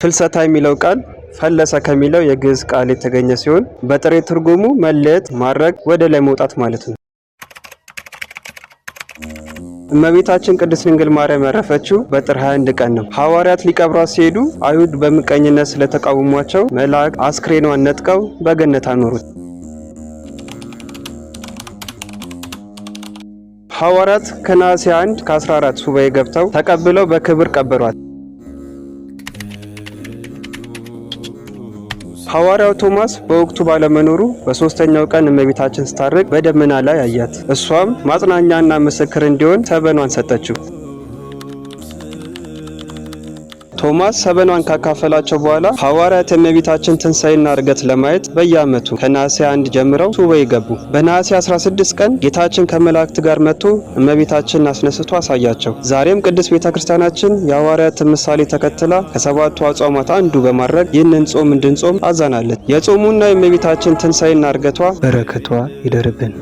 ፍልሰታ የሚለው ቃል ፈለሰ ከሚለው የግዕዝ ቃል የተገኘ ሲሆን በጥሬ ትርጉሙ መለየት፣ ማድረግ፣ ወደ ላይ መውጣት ማለት ነው። እመቤታችን ቅድስት ድንግል ማርያም ያረፈችው በጥር 21 ቀን ነው። ሐዋርያት ሊቀብሯት ሲሄዱ አይሁድ በምቀኝነት ስለተቃወሟቸው መልአክ አስክሬኗን ነጥቀው በገነት አኖሩት። ሐዋርያት ከነሐሴ 1 ከ14 ሱባኤ ገብተው ተቀብለው በክብር ቀበሯት። ሐዋርያው ቶማስ በወቅቱ ባለመኖሩ በሶስተኛው ቀን እመቤታችን ስታርቅ በደመና ላይ አያት። እሷም ማጽናኛና ምስክር እንዲሆን ሰበኗን ሰጠችው። ቶማስ ሰበኗን ካካፈላቸው በኋላ ሐዋርያት የእመቤታችን ትንሣኤና ዕርገት ለማየት በየዓመቱ ከነሐሴ 1 ጀምረው ሱባኤ ገቡ። በነሐሴ 16 ቀን ጌታችን ከመላእክት ጋር መጥቶ እመቤታችንን አስነስቶ አሳያቸው። ዛሬም ቅድስት ቤተክርስቲያናችን የሐዋርያትን ምሳሌ ተከትላ ከሰባቱ አጽዋማት አንዱ በማድረግ ይህንን ጾም እንድንጾም አዛናለች። የጾሙና የእመቤታችን ትንሣኤና ዕርገቷ በረከቷ ይደርብን።